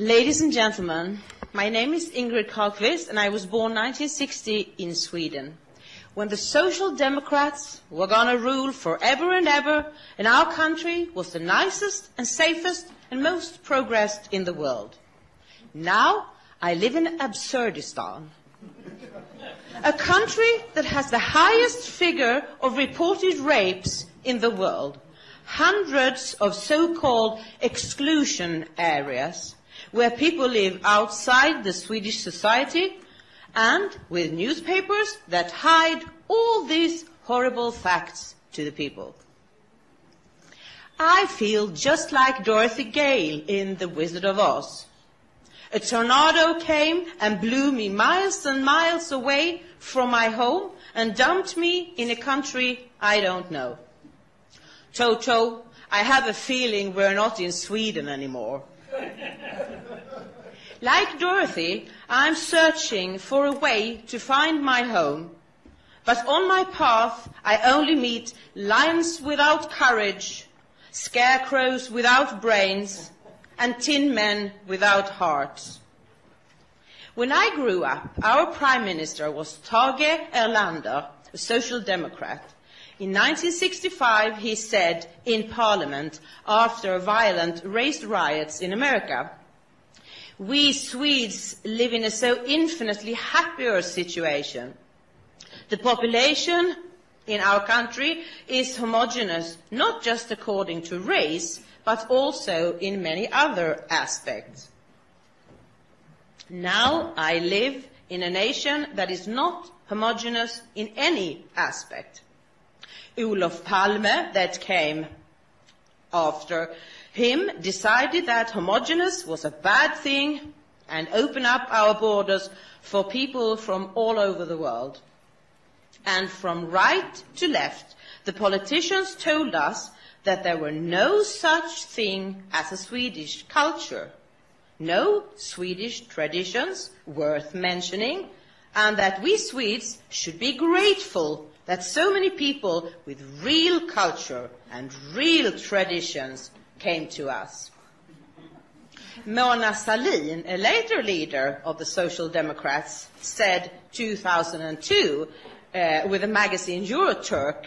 Ladies and gentlemen, my name is Ingrid Carlqvist and I was born 1960 in Sweden, when the Social Democrats were going to rule forever and ever, and our country was the nicest and safest and most progressed in the world. Now I live in Absurdistan, a country that has the highest figure of reported rapes in the world, hundreds of so-called exclusion areas, where people live outside the Swedish society, and with newspapers that hide all these horrible facts to the people. I feel just like Dorothy Gale in The Wizard of Oz. A tornado came and blew me miles and miles away from my home and dumped me in a country I don't know. Toto, I have a feeling we're not in Sweden anymore. Like Dorothy, I'm searching for a way to find my home, but on my path I only meet lions without courage, scarecrows without brains, and tin men without hearts. When I grew up, our Prime Minister was Tage Erlander, a Social Democrat. In 1965, he said in Parliament, after violent race riots in America, "We Swedes live in a so infinitely happier situation. The population in our country is homogeneous, not just according to race, but also in many other aspects." Now I live in a nation that is not homogeneous in any aspect. Olof Palme, that came after him, decided that homogeneous was a bad thing and opened up our borders for people from all over the world. And from right to left, the politicians told us that there were no such thing as a Swedish culture, no Swedish traditions worth mentioning, and that we Swedes should be grateful that so many people with real culture and real traditions came to us. Mona Sahlin, a later leader of the Social Democrats, said 2002 with the magazine Euroturk,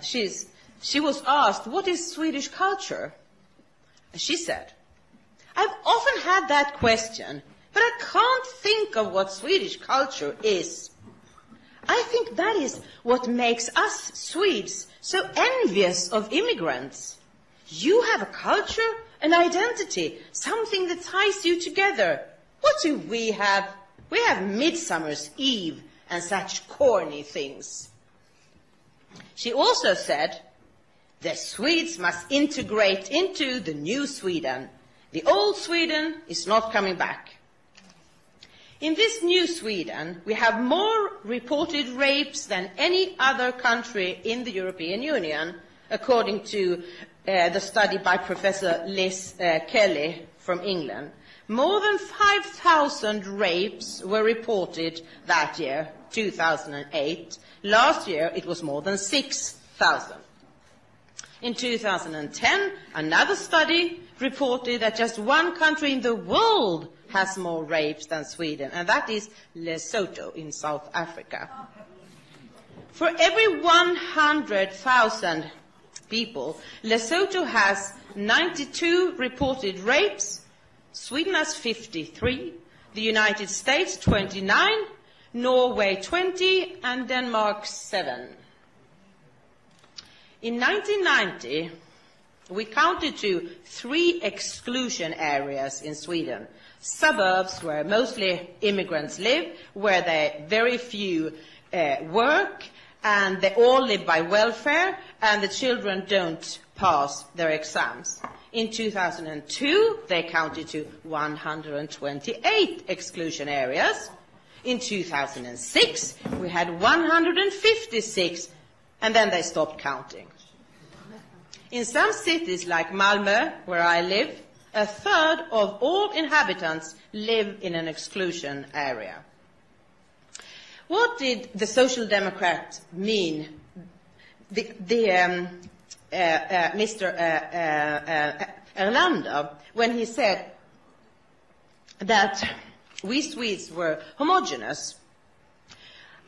she was asked, "What is Swedish culture?" And she said, "I've often had that question, but I can't think of what Swedish culture is. I think that is what makes us Swedes so envious of immigrants. You have a culture, an identity, something that ties you together. What do we have? We have Midsummer's Eve and such corny things." She also said, "The Swedes must integrate into the new Sweden. The old Sweden is not coming back." In this new Sweden, we have more reported rapes than any other country in the European Union, according to the study by Professor Liz Kelly from England. More than 5,000 rapes were reported that year, 2008. Last year, it was more than 6,000. In 2010, another study reported that just one country in the world has more rapes than Sweden, and that is Lesotho in South Africa. For every 100,000 people, Lesotho has 92 reported rapes, Sweden has 53, the United States 29, Norway 20, and Denmark 7. In 1990, we counted to 3 exclusion areas in Sweden. Suburbs where mostly immigrants live, where they very few work, and they all live by welfare, and the children don't pass their exams. In 2002, they counted to 128 exclusion areas. In 2006, we had 156, and then they stopped counting. In some cities like Malmö, where I live, a third of all inhabitants live in an exclusion area. What did the Social Democrat mean, Mr. Erlander, when he said that we Swedes were homogeneous.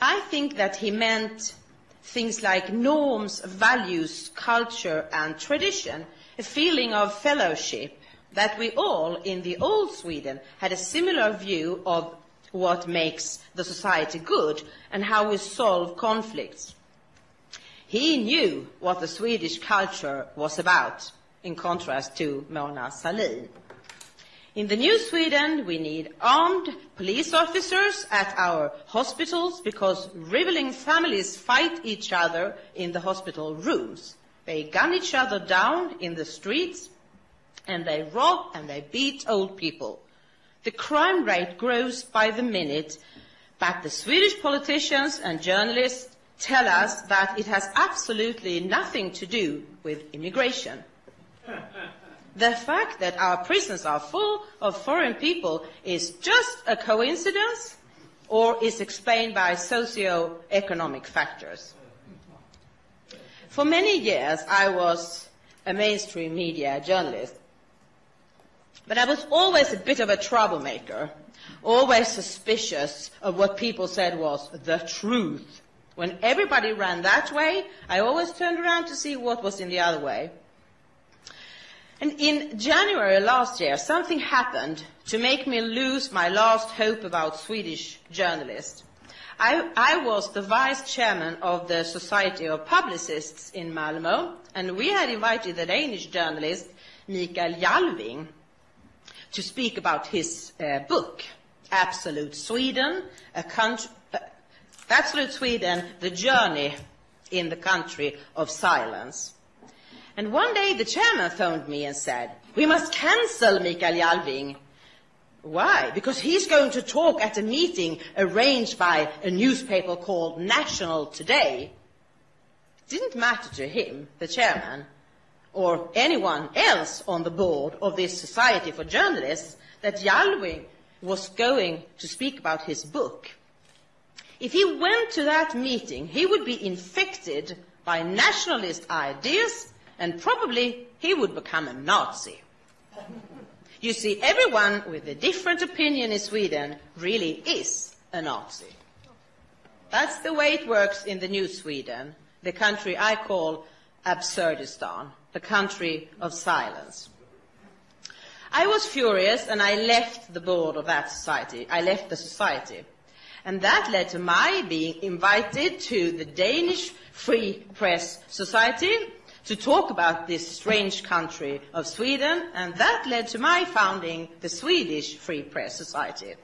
I think that he meant things like norms, values, culture, and tradition, a feeling of fellowship, that we all in the old Sweden had a similar view of what makes the society good and how we solve conflicts. He knew what the Swedish culture was about, in contrast to Mona Sahlin. In the new Sweden, we need armed police officers at our hospitals because rivaling families fight each other in the hospital rooms. They gun each other down in the streets, and they rob and they beat old people. The crime rate grows by the minute, but the Swedish politicians and journalists tell us that it has absolutely nothing to do with immigration. The fact that our prisons are full of foreign people is just a coincidence or is explained by socio-economic factors. For many years, I was a mainstream media journalist, but I was always a bit of a troublemaker, always suspicious of what people said was the truth. When everybody ran that way, I always turned around to see what was in the other way. And in January last year, something happened to make me lose my last hope about Swedish journalists. I was the vice chairman of the Society of Publicists in Malmö, and we had invited the Danish journalist Mikael Jalving to speak about his book, Absolute Sweden, Absolute Sweden, The Journey in the Country of Silence. And one day the chairman phoned me and said, "We must cancel Mikael Jalving." Why? Because he's going to talk at a meeting arranged by a newspaper called National Today. It didn't matter to him, the chairman, or anyone else on the board of this Society for Journalists, that Jalving was going to speak about his book. If he went to that meeting, he would be infected by nationalist ideas, and probably he would become a Nazi. You see, everyone with a different opinion in Sweden really is a Nazi. That's the way it works in the new Sweden, the country I call Absurdistan, the country of silence. I was furious and I left the board of that society. I left the society. And that led to my being invited to the Danish Free Press Society to talk about this strange country of Sweden, and that led to my founding the Swedish Free Press Society.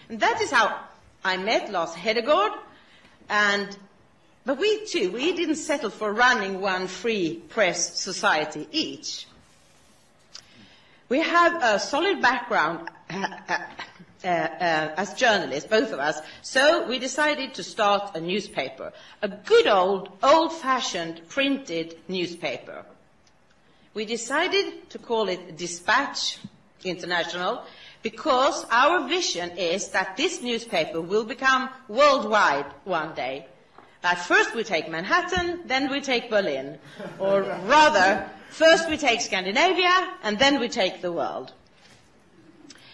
And that is how I met Lars Hedegaard, but we didn't settle for running one free press society each. We have a solid background as journalists, both of us, so we decided to start a newspaper, a good old-fashioned printed newspaper. We decided to call it Dispatch International because our vision is that this newspaper will become worldwide one day. But first we take Manhattan, then we take Berlin, or rather, first we take Scandinavia, and then we take the world.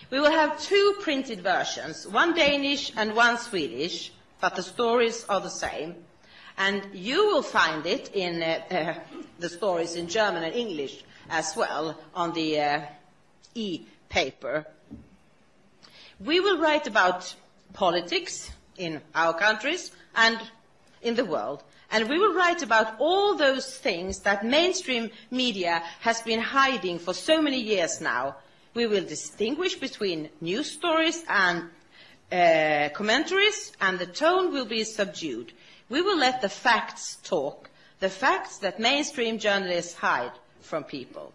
We will have two printed versions, one Danish and one Swedish, but the stories are the same. And you will find it in the stories in German and English as well on the e-paper. We will write about politics in our countries and in the world. And we will write about all those things that mainstream media has been hiding for so many years now. We will distinguish between news stories and commentaries, and the tone will be subdued. We will let the facts talk, the facts that mainstream journalists hide from people.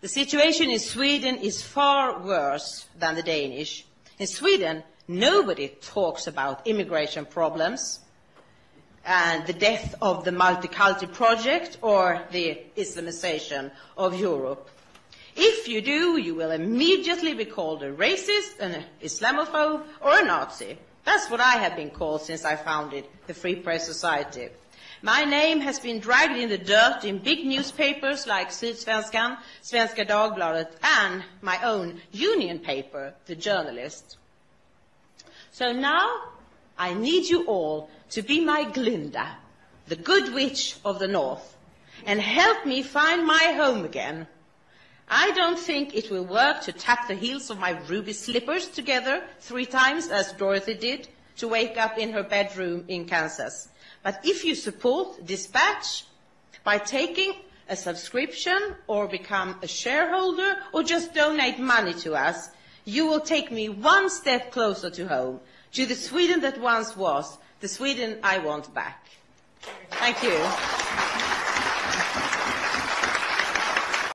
The situation in Sweden is far worse than the Danish. In Sweden, nobody talks about immigration problems and the death of the multicultural project or the Islamization of Europe. If you do, you will immediately be called a racist, an Islamophobe, or a Nazi. That's what I have been called since I founded the Free Press Society. My name has been dragged in the dirt in big newspapers like Sydsvenskan, Svenska Dagbladet, and my own union paper, The Journalist. So now I need you all to be my Glinda, the good witch of the north, and help me find my home again. I don't think it will work to tap the heels of my ruby slippers together 3 times, as Dorothy did, to wake up in her bedroom in Kansas. But if you support Dispatch by taking a subscription or become a shareholder or just donate money to us, you will take me one step closer to home, to the Sweden that once was, the Sweden I want back. Thank you.